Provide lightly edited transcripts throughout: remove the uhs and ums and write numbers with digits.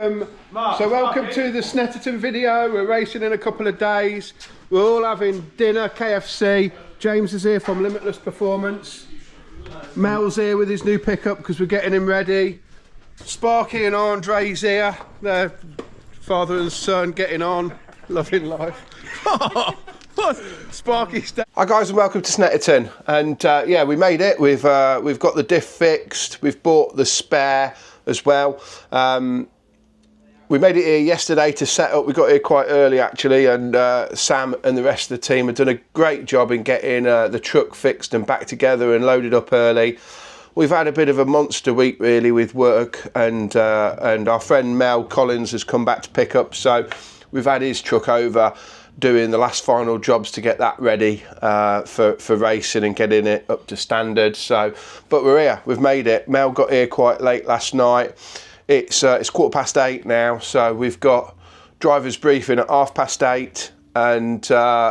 So welcome to the Snetterton video. We're racing in a couple of days. We're all having dinner, KFC. James is here from Limitless Performance. Mel's here with his new pickup because we're getting him ready. Sparky and Andre's here. They're father and son getting on, loving life. Sparky's. Hi guys and welcome to Snetterton. And yeah, we made it. We've got the diff fixed. We've bought the spare as well. We made it here yesterday to set up. We got here quite early actually, and Sam and the rest of the team have done a great job in getting the truck fixed and back together and loaded up early. We've had a bit of a monster week really with work, and our friend Mel Collins has come back to pick up, so we've had his truck over doing the last final jobs to get that ready for racing and getting it up to standard. So, but we're here, we've made it. Mel got here quite late last night. It's 8:15 now, so we've got driver's briefing at 8:30, and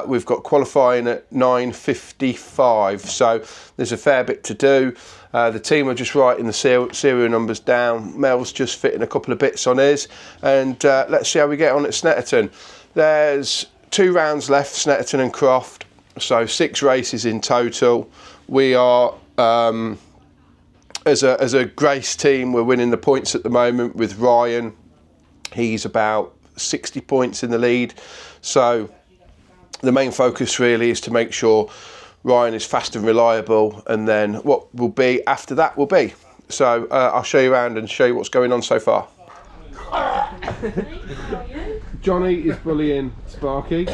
we've got qualifying at 9:55. So there's a fair bit to do. The team are just writing the serial numbers down. Mel's just fitting a couple of bits on his, and let's see how we get on at Snetterton. There's 2 rounds left, Snetterton and Croft, so 6 races in total. We are as a Grace team, we're winning the points at the moment with Ryan. He's about 60 points in the lead. So the main focus really is to make sure Ryan is fast and reliable, and then what will be after that will be. So I'll show you around and show you what's going on so far. Johnny is bullying Sparky.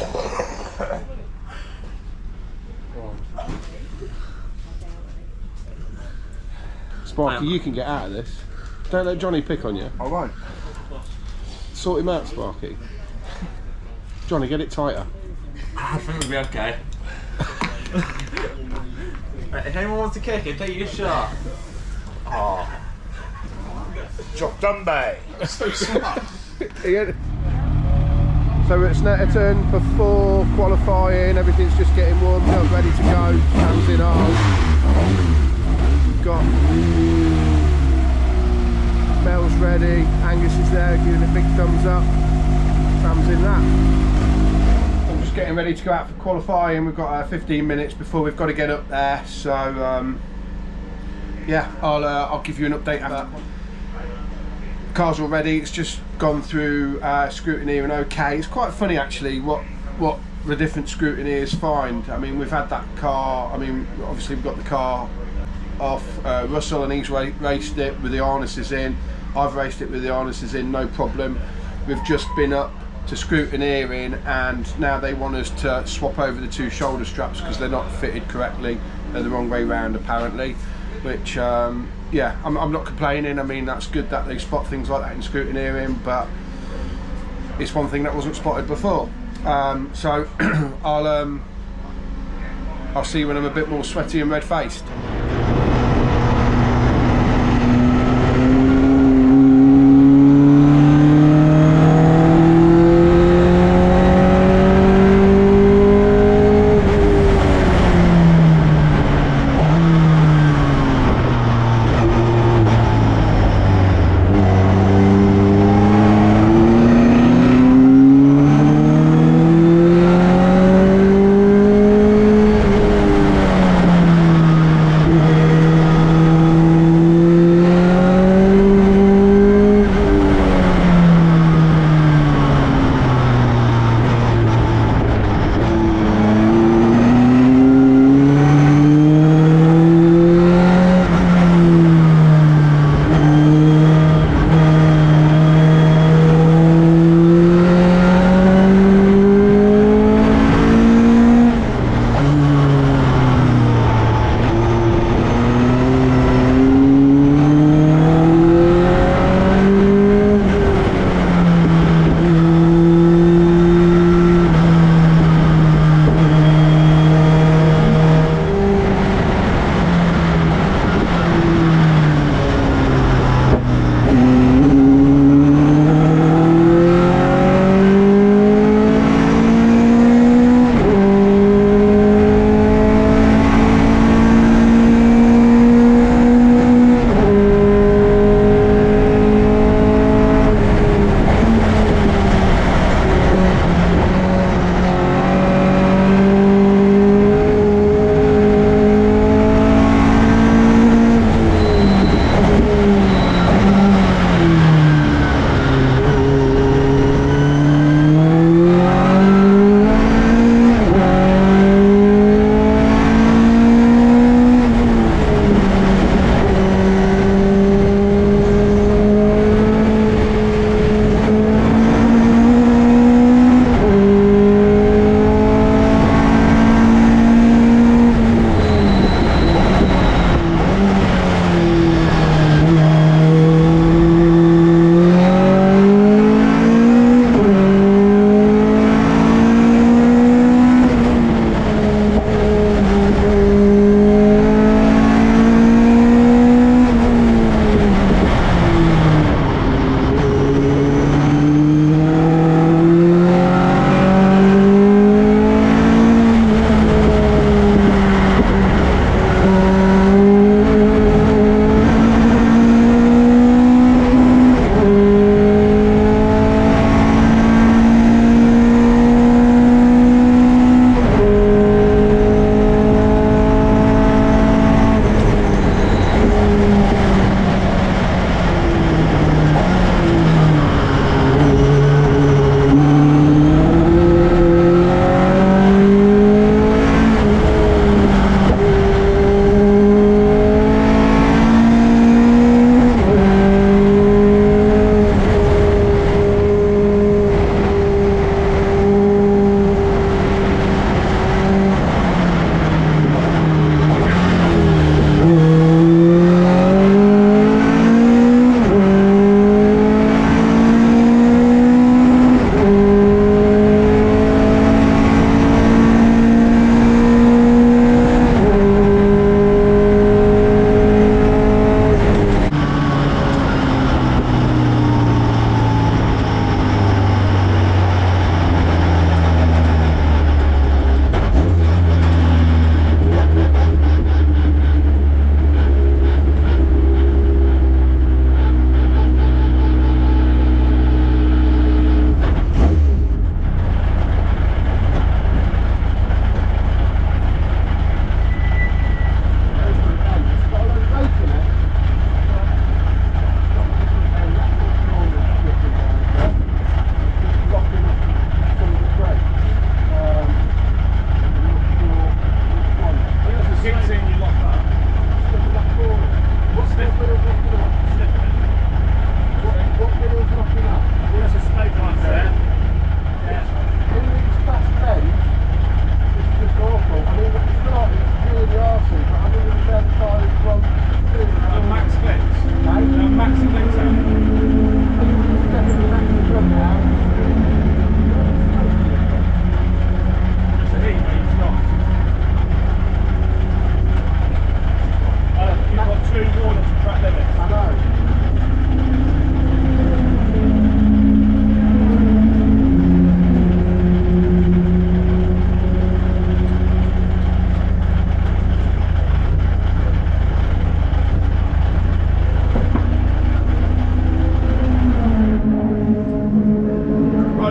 Sparky, you can get out of this. Don't let Johnny pick on you. I won't. Sort him out, Sparky. Johnny, get it tighter. I think we'll be okay. Right, if anyone wants to kick it, take your shot. Oh. Job done, mate. So smart. So we're at Snetterton for 4 qualifying. Everything's just getting warmed up, ready to go. Sam's in ours. We've got Mel's ready. Angus is there giving a big thumbs up. Sam's in that. I'm just getting ready to go out for qualifying. We've got 15 minutes before we've got to get up there. So yeah, I'll give you an update after. Car's all ready. It's just gone through scrutiny and okay. It's quite funny actually what the different scrutineers find. I mean, we've had that car. I mean, obviously we've got the car off Russell, and he's raced it with the harnesses in. I've raced it with the harnesses in, no problem. We've just been up to scrutineering, and now they want us to swap over the 2 shoulder straps because they're not fitted correctly. They're the wrong way round apparently, which yeah, I'm not complaining. I mean, that's good that they spot things like that in scrutineering, but it's one thing that wasn't spotted before. So I'll see you when I'm a bit more sweaty and red-faced.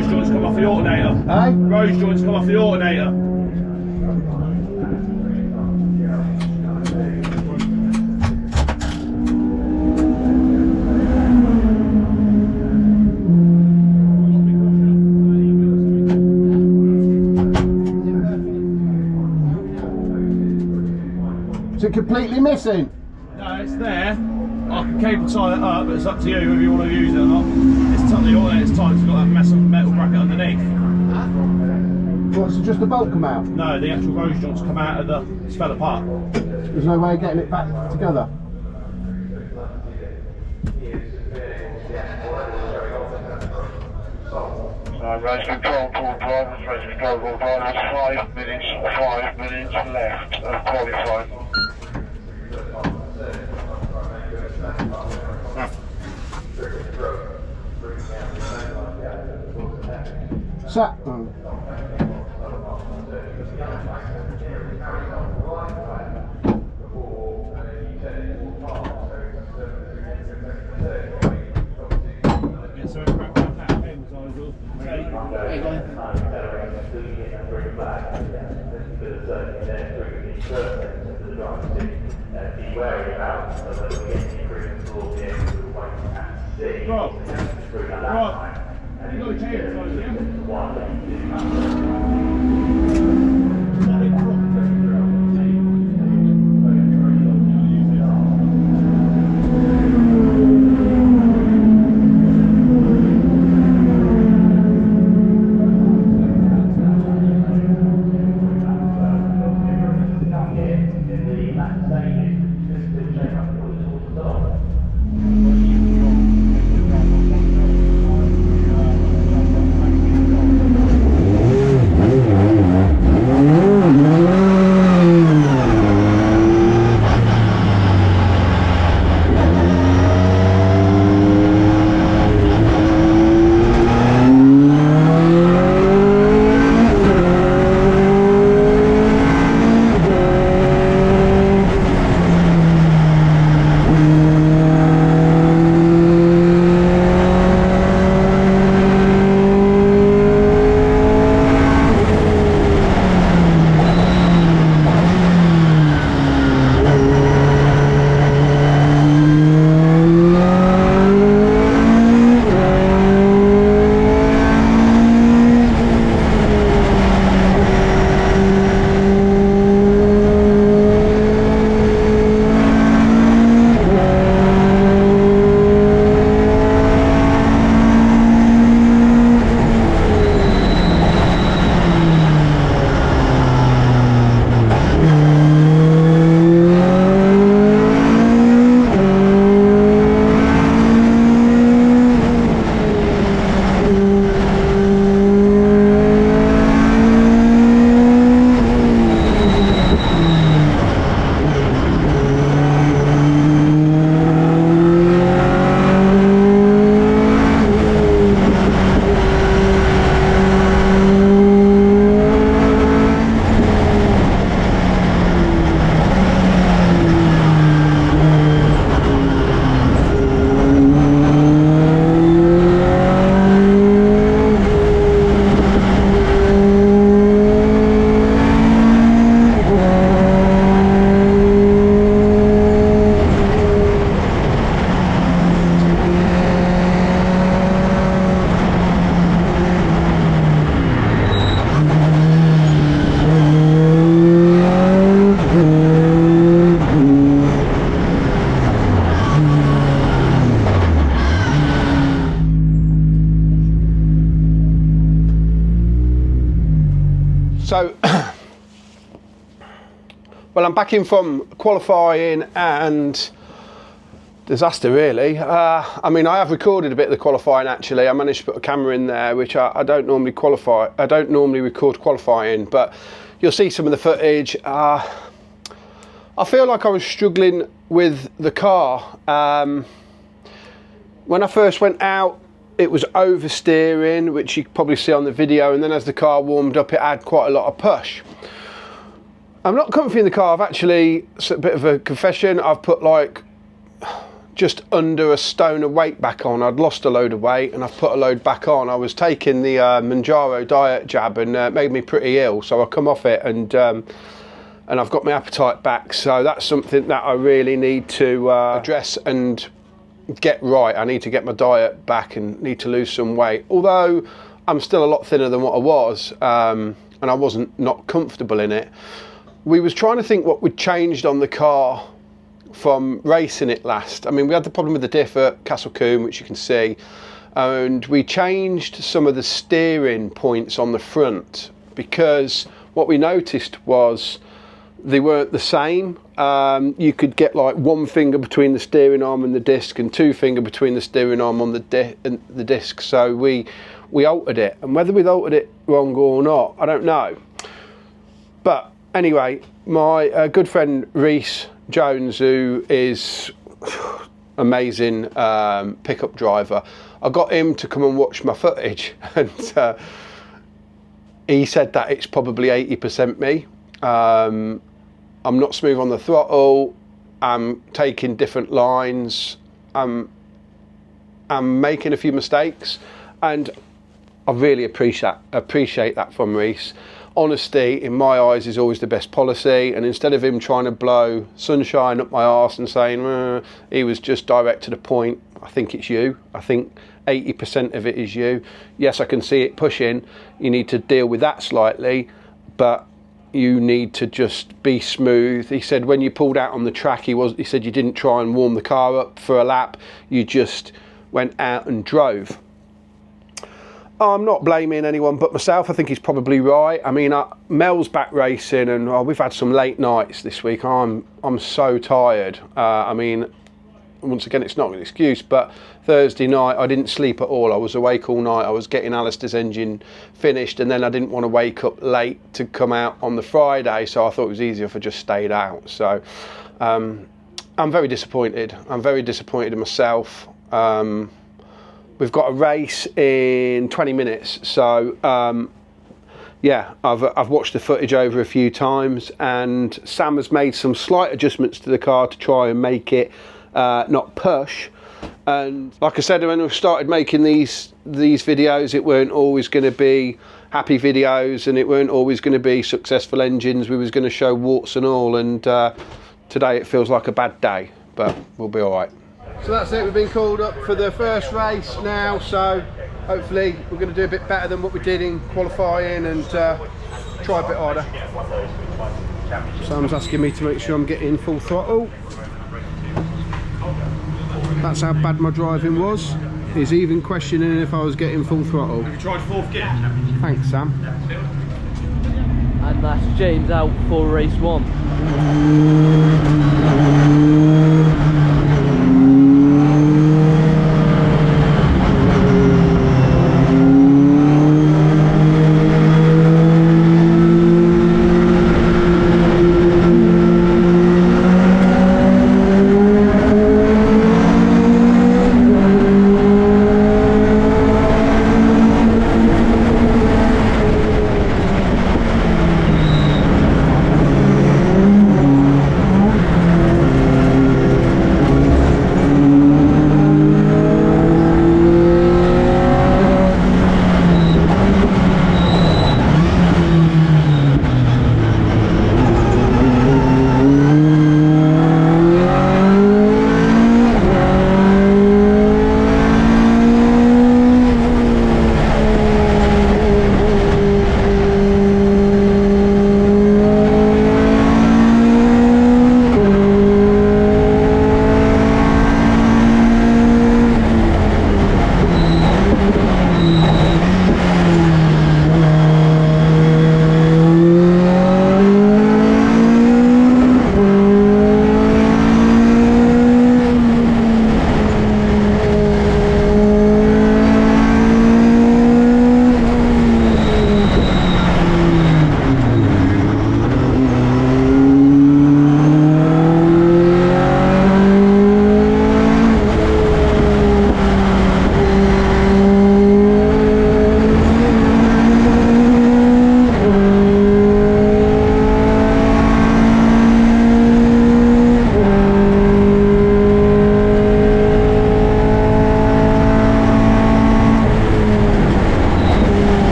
rose joints come off the alternator. Eh? Rose joints come off the alternator. Is it completely missing? No, it's there. I can cable tie it up, but it's up to you whether you want to use it or not. It's tucked the alternator's tight, it's got that massive metal bracket underneath. What, so just the bolt come out? No, the actual rose joints come out of the, it's fell apart. There's no way of getting it back together? Race control to all drivers, race control to all drivers, 5 minutes left of qualifying. Sat. Rob, you got a cable tie, So, well, I'm back in from qualifying and disaster, really. I mean, I have recorded a bit of the qualifying, actually. I managed to put a camera in there, which I don't normally record qualifying, but you'll see some of the footage. I feel like I was struggling with the car. When I first went out, it was oversteering, which you can probably see on the video, and then as the car warmed up, it had quite a lot of push. I'm not comfy in the car. I've actually, it's a bit of a confession, I've put like just under a stone of weight back on. I'd lost a load of weight and I've put a load back on. I was taking the Manjaro diet jab and it made me pretty ill, so I come off it and I've got my appetite back. So that's something that I really need to address and get right. I need to get my diet back and need to lose some weight, although I'm still a lot thinner than what I was, and I wasn't not comfortable in it. We was trying to think what we'd changed on the car from racing it last. I mean, we had the problem with the diff at Castle Combe, which you can see, and we changed some of the steering points on the front, because what we noticed was they weren't the same. You could get like one finger between the steering arm and the disc and two finger between the steering arm on the disc. So we altered it, and whether we'd altered it wrong or not, I don't know. But anyway, my good friend Reese Jones, who is amazing pickup driver, I got him to come and watch my footage, and he said that it's probably 80% me. I'm not smooth on the throttle, I'm taking different lines, I'm making a few mistakes, and I really appreciate that from Reese. Honesty, in my eyes, is always the best policy, and instead of him trying to blow sunshine up my arse and saying, he was just direct to the point. I think it's you. I think 80% of it is you. Yes, I can see it pushing. You need to deal with that slightly, but you need to just be smooth. He said when you pulled out on the track, he said you didn't try and warm the car up for a lap, you just went out and drove. I'm not blaming anyone but myself. I think he's probably right. I mean, Mel's back racing, and we've had some late nights this week. I'm so tired. I mean, once again, it's not an excuse, but Thursday night I didn't sleep at all. I was awake all night. I was getting Alistair's engine finished, and then I didn't want to wake up late to come out on the Friday, so I thought it was easier if I just stayed out. So I'm very disappointed. I'm very disappointed in myself. We've got a race in 20 minutes, so yeah, I've watched the footage over a few times, and Sam has made some slight adjustments to the car to try and make it not push. And like I said, when we started making these videos, it weren't always going to be happy videos, and it weren't always going to be successful engines. We was going to show warts and all, and today it feels like a bad day, but we'll be all right. So that's it, we've been called up for the first race now, so hopefully we're going to do a bit better than what we did in qualifying and try a bit harder. Sam's asking me to make sure I'm getting full throttle. That's how bad my driving was. He's even questioning if I was getting full throttle. Have you tried fourth gear? Thanks, Sam. And that's James out for race 1.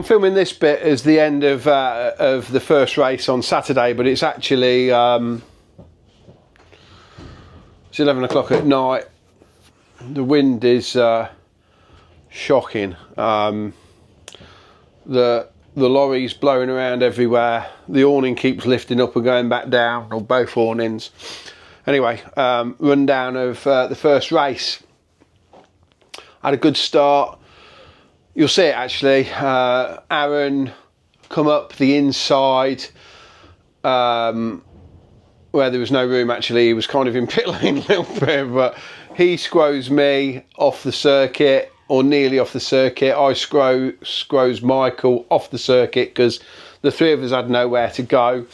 filming this bit as the end of the first race on Saturday, but it's actually it's 11 o'clock at night. The wind is shocking. The lorry's blowing around everywhere. The awning keeps lifting up and going back down, or both awnings. Anyway, rundown of the first race. Had a good start. You'll see it actually. Aaron come up the inside where there was no room actually. He was kind of in pit lane a little bit, but he scrows me off the circuit, or nearly off the circuit. I scrows Michael off the circuit because the three of us had nowhere to go.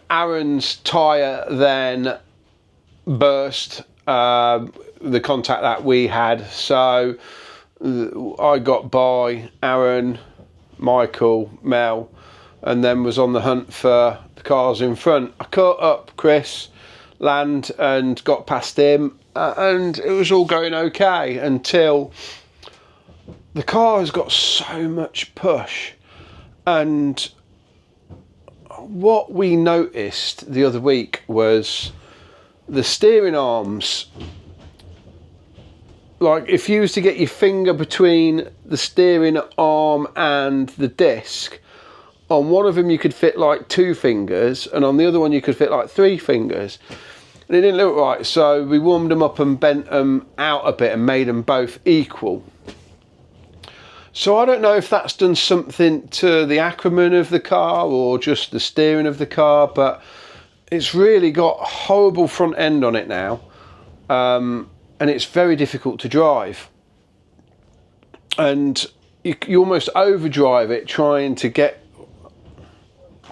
Aaron's tyre then burst, the contact that we had, so I got by Aaron, Michael, Mel, and then was on the hunt for the cars in front. I caught up Chris Land and got past him, and it was all going okay until the car has got so much push. And what we noticed the other week was the steering arms. Like, if you was to get your finger between the steering arm and the disc, on one of them you could fit like 2 fingers, and on the other one you could fit like 3 fingers. And it didn't look right, so we warmed them up and bent them out a bit and made them both equal. So I don't know if that's done something to the acronym of the car or just the steering of the car, but it's really got a horrible front end on it now. And it's very difficult to drive, and you almost overdrive it trying to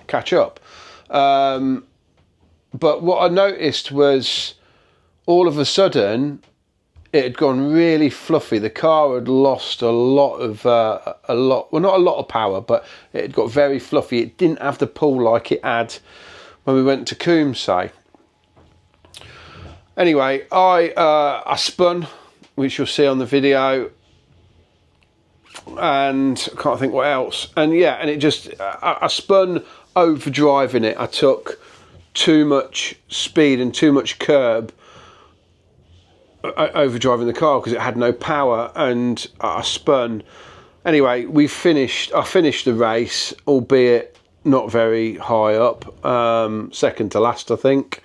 catch up. But what I noticed was all of a sudden it had gone really fluffy. The car had lost a lot, well, not a lot of power, but it had got very fluffy. It didn't have the pull like it had when we went to Coombsay. Anyway, I spun, which you'll see on the video, and I can't think what else. And yeah, and it just, I spun overdriving it. I took too much speed and too much curb overdriving the car because it had no power, and I spun. Anyway, I finished the race, albeit not very high up, second to last, I think.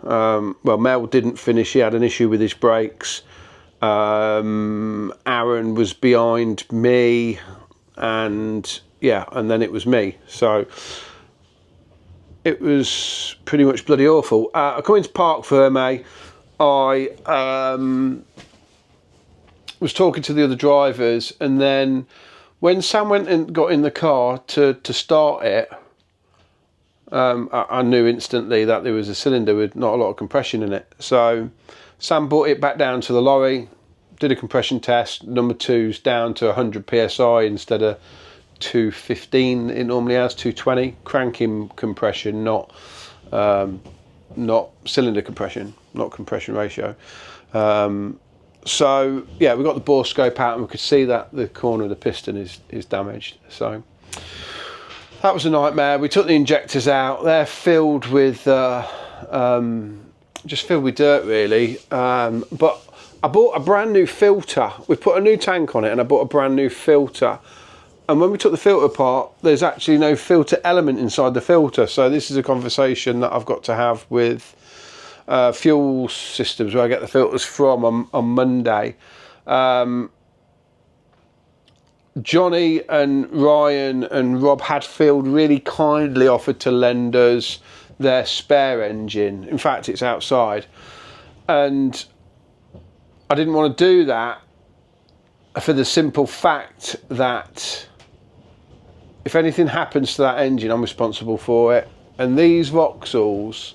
Well, Mel didn't finish. He had an issue with his brakes. Aaron was behind me, and yeah, and then it was me. So it was pretty much bloody awful. I come into Park Ferme. I was talking to the other drivers, and then when Sam went and got in the car to start it, I knew instantly that there was a cylinder with not a lot of compression in it. So Sam brought it back down to the lorry, did a compression test. Number 2's down to 100 psi instead of 215 it normally has, 220. Cranking compression, not cylinder compression, not compression ratio. So yeah, we got the bore scope out and we could see that the corner of the piston is damaged. So that was a nightmare. We took the injectors out. They're filled with just filled with dirt really. But I bought a brand new filter. We put a new tank on it and I bought a brand new filter. And when we took the filter apart, there's actually no filter element inside the filter. So this is a conversation that I've got to have with Fuel Systems, where I get the filters from, on Monday. Johnny and Ryan and Rob Hadfield really kindly offered to lend us their spare engine. In fact, it's outside. And I didn't want to do that for the simple fact that if anything happens to that engine, I'm responsible for it. And these Vauxhalls,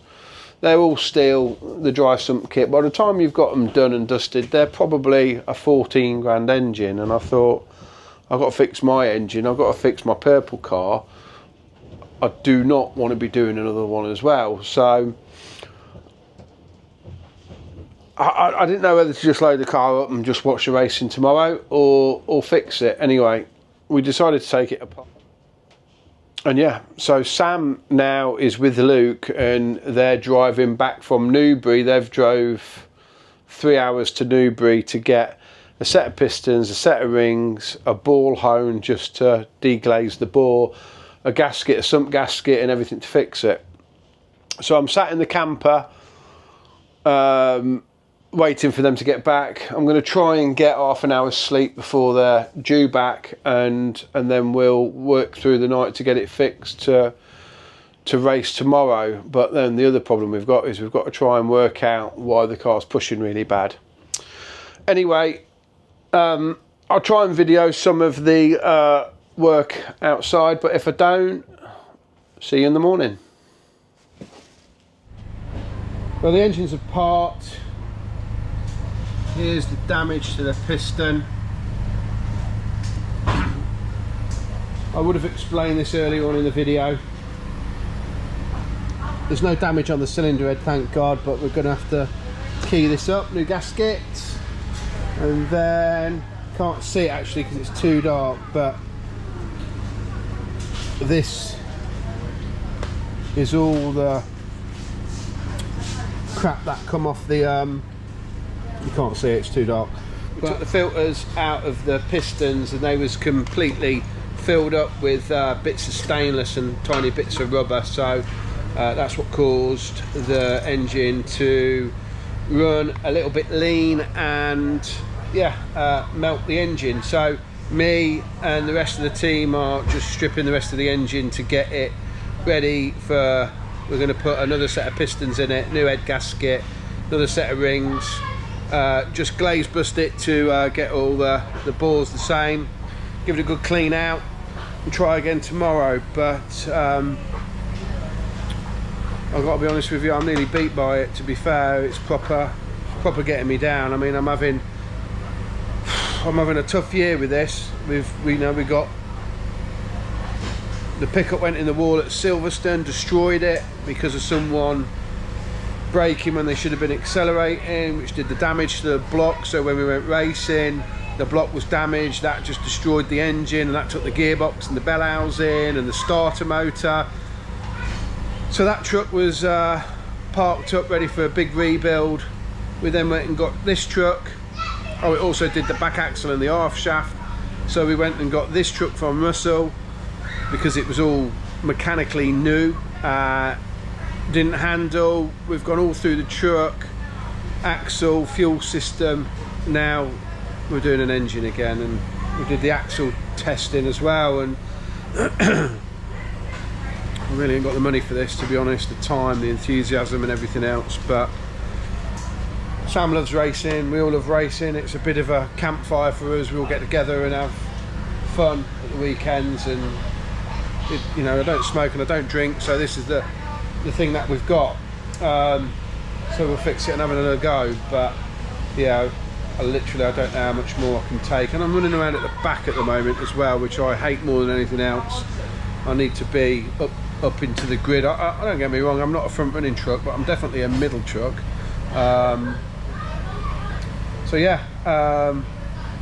they're all steel, the dry sump kit. By the time you've got them done and dusted, they're probably a 14 grand engine. And I thought, I've got to fix my engine, I've got to fix my purple car. I do not want to be doing another one as well. So I didn't know whether to just load the car up and just watch the racing tomorrow or fix it. Anyway, we decided to take it apart. And yeah, so Sam now is with Luke and they're driving back from Newbury. They've drove 3 hours to Newbury to get a set of pistons, a set of rings, a ball hone just to deglaze the bore, a gasket, a sump gasket and everything to fix it. So I'm sat in the camper waiting for them to get back. I'm going to try and get half an hour's sleep before they're due back, and then we'll work through the night to get it fixed to race tomorrow. But then the other problem we've got is we've got to try and work out why the car's pushing really bad. Anyway, I'll try and video some of the work outside, but if I don't, see you in the morning. Well, the engine's apart. Here's the damage to the piston. I would have explained this earlier on in the video. There's no damage on the cylinder head, thank God, but we're going to have to key this up, new gasket, and then can't see it actually because it's too dark, but this is all the crap that come off the you can't see it, it's too dark. We took the filters out of the pistons and they was completely filled up with bits of stainless and tiny bits of rubber, so that's what caused the engine to run a little bit lean and yeah, melt the engine. So me and the rest of the team are just stripping the rest of the engine to get it ready for, we're going to put another set of pistons in it, new head gasket, another set of rings, just glaze bust it to get all the bores the same, give it a good clean out and try again tomorrow. But I've got to be honest with you, I'm nearly beat by it, to be fair. It's proper getting me down. I mean, I'm having a tough year with this. We got the pickup went in the wall at Silverstone, destroyed it because of someone braking when they should have been accelerating, which did the damage to the block. So when we went racing, the block was damaged, that just destroyed the engine, and that took the gearbox and the bell housing and the starter motor. So that truck was parked up ready for a big rebuild. We then went and got this truck. Oh, it also did the back axle and the half shaft. So we went and got this truck from Russell because it was all mechanically new. Didn't handle. We've gone all through the truck, axle, fuel system. Now we're doing an engine again, and we did the axle testing as well, and I really ain't got the money for this, to be honest, the time, the enthusiasm and everything else. But Sam loves racing, we all love racing. It's a bit of a campfire for us. We all get together and have fun at the weekends, and you know, I don't smoke and I don't drink, so this is the thing that we've got. So we'll fix it and have another go. But yeah, I don't know how much more I can take, and I'm running around at the back at the moment as well, which I hate more than anything else. I need to be up into the grid. I don't get me wrong, I'm not a front running truck, but I'm definitely a middle truck. So yeah,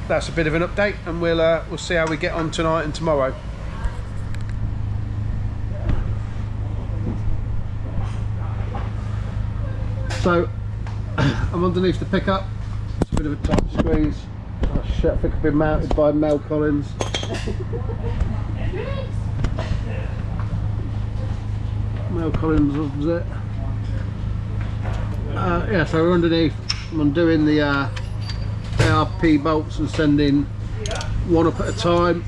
that's a bit of an update, and we'll see how we get on tonight and tomorrow. So I'm underneath the pickup. It's a bit of a tight squeeze. Oh shit, I think I've been mounted by Mel Collins. Mel Collins loves it. Yeah, so we're underneath. I'm undoing the ARP bolts and sending one up at a time.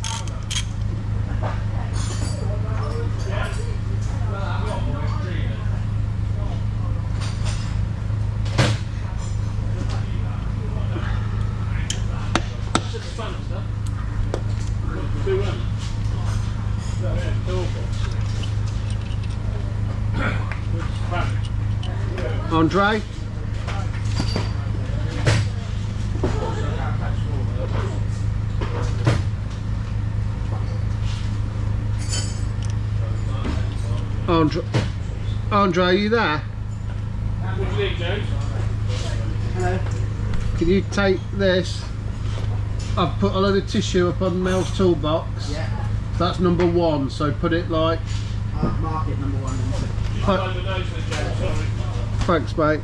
Andre? Andre, are you there? What do you think, James? Hello. Can you take this I've put a load of tissue up on Mel's toolbox. Yeah. That's number 1, so put it like... Mark it number 1. Thanks, mate.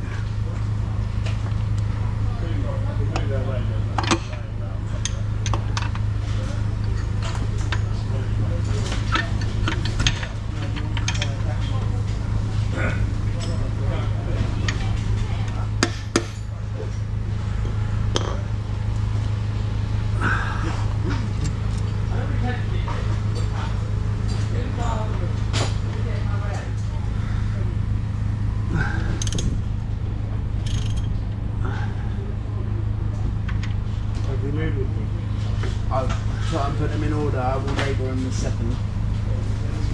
I'll try and put them in order. We'll label them the second. So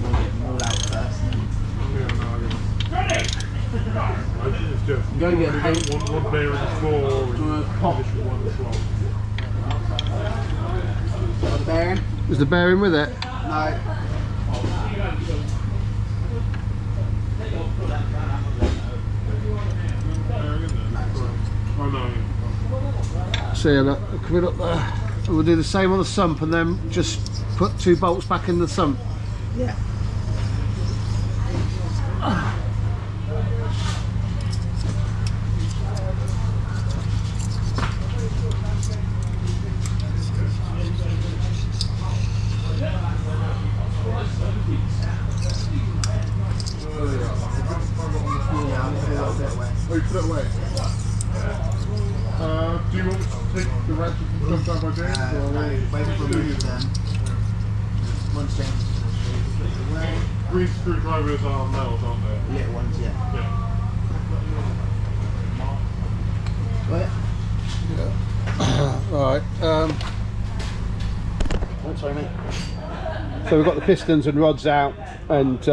we'll get them all out first. Go and get one bear on the floor and pop. one on the floor. Got the bearing? Is the bearing with it? No. Oh no. See you, look, coming up there. And we'll do the same on the sump and then just put 2 bolts back in the sump. Yeah. Oh, you put it away. Do you want me to take the ratchet and jump down by James? No, wait for them. One's James. Green screwdrivers are nails, aren't they? Little ones, yeah. Yeah. Right. Oh, sorry, mate. So we've got the pistons and rods out, and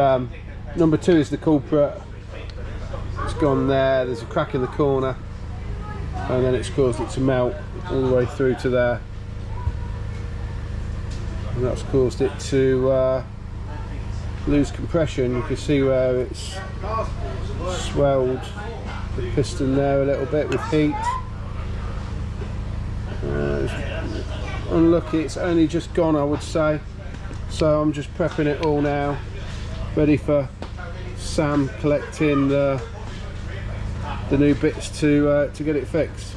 number 2 is the culprit. It's gone there. There's a crack in the corner, and then it's caused it to melt all the way through to there, and that's caused it to lose compression. You can see where it's swelled the piston there a little bit with heat. It's unlucky, it's only just gone, I would say. So I'm just prepping it all now, ready for Sam collecting the new bits to get it fixed.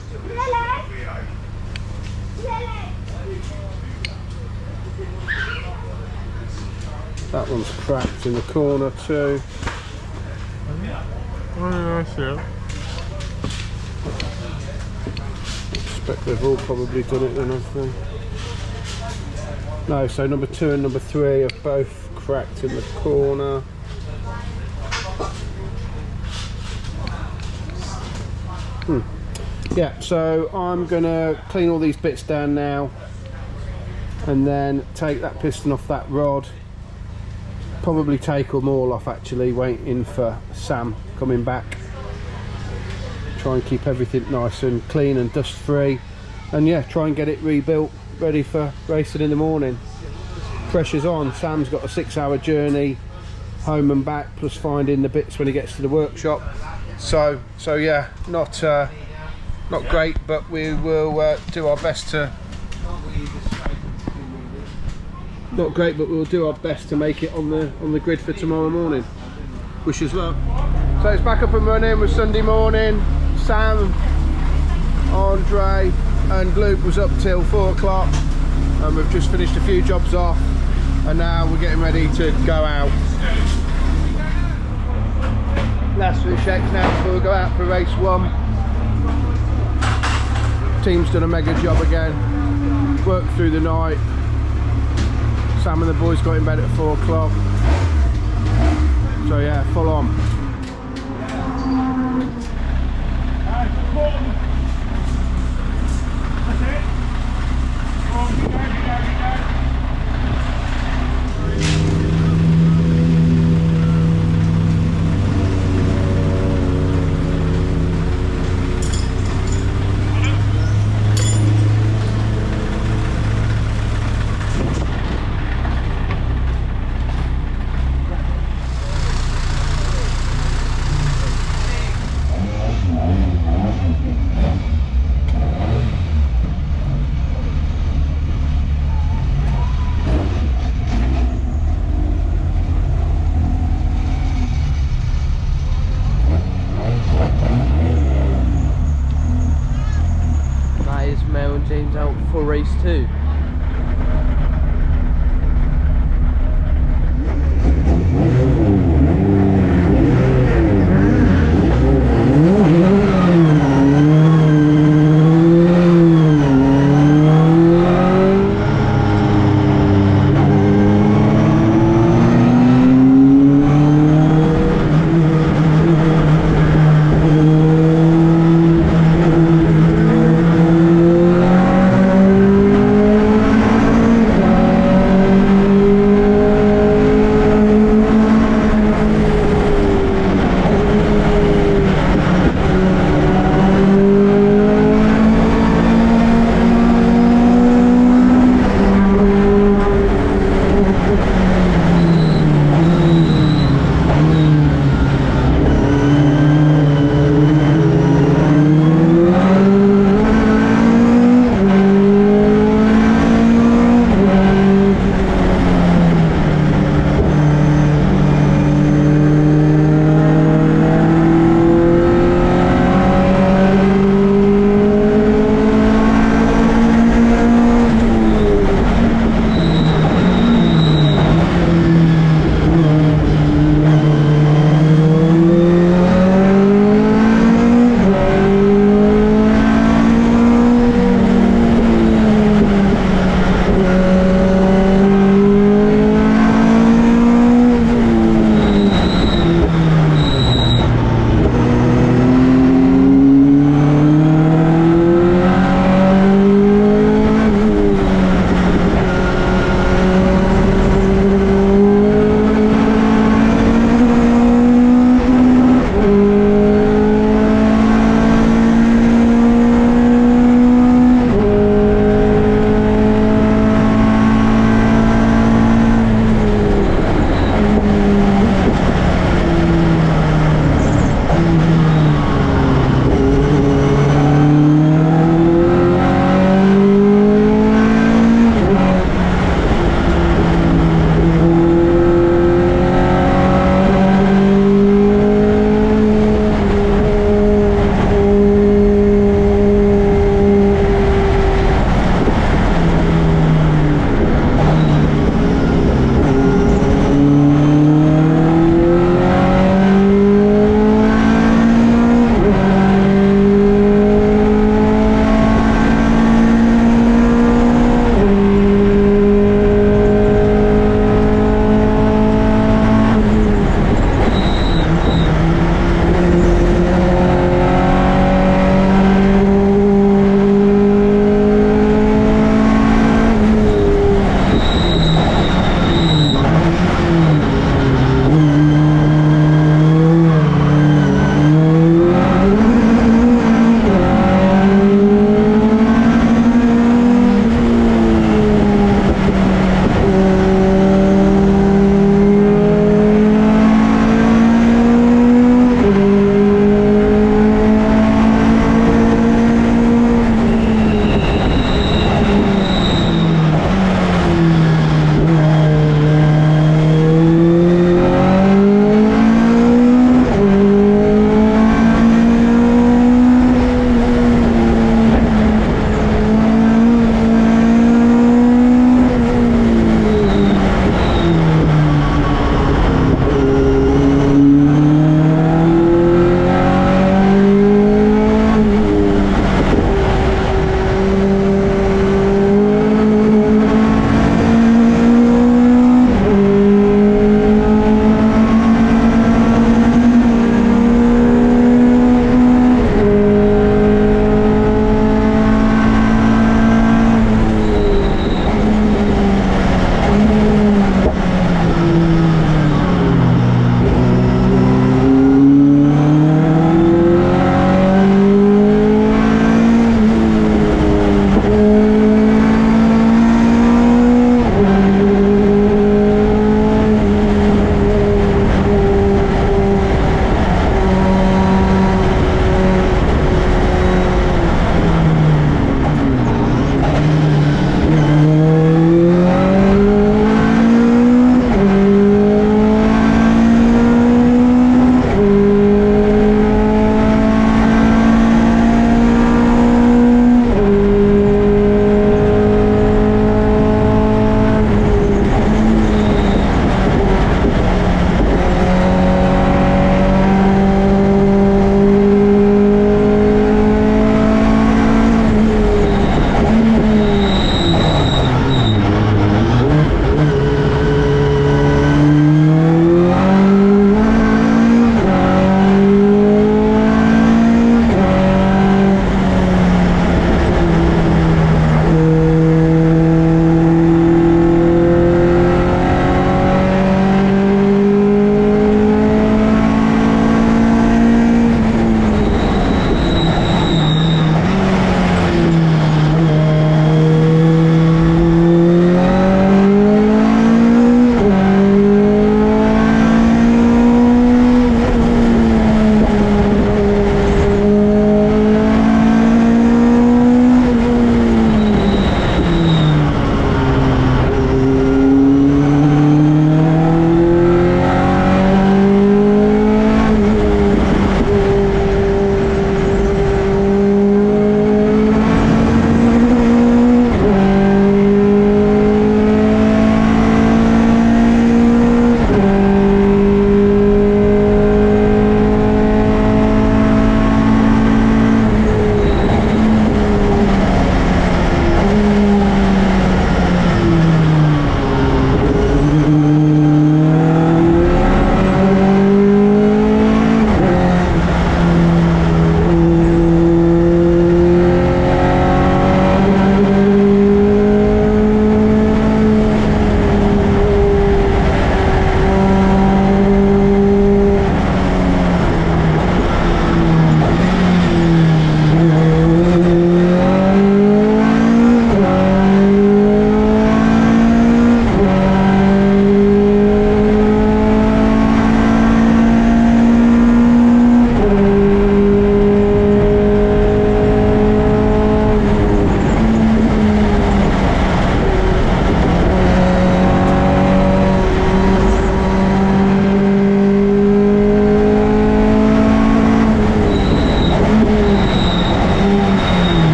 That one's cracked in the corner too. Oh, yeah, I see it. Expect they've all probably done it then, I think. No, so number 2 and number 3 are both cracked in the corner. Yeah, so I'm gonna clean all these bits down now and then take that piston off that rod. Probably take them all off actually, waiting for Sam coming back. Try and keep everything nice and clean and dust free, and yeah, try and get it rebuilt, ready for racing in the morning. Pressure's on. Sam's got a 6-hour journey home and back, plus finding the bits when he gets to the workshop. So yeah, not great, but we will do our best to. Not great, but we'll do our best to make it on the grid for tomorrow morning. Wish us luck. So it's back up and running with Sunday morning. Sam, Andre and Luke was up till 4 o'clock, and we've just finished a few jobs off, and now we're getting ready to go out. Last few checks now before we go out for race 1. Team's done a mega job again. Worked through the night. Sam and the boys got in bed at 4 o'clock. So yeah, full on. too.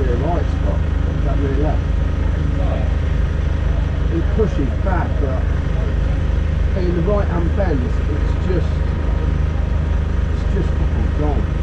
rear right spot. That rear left. It pushes back, but in the right hand bend, it's just fucking gone.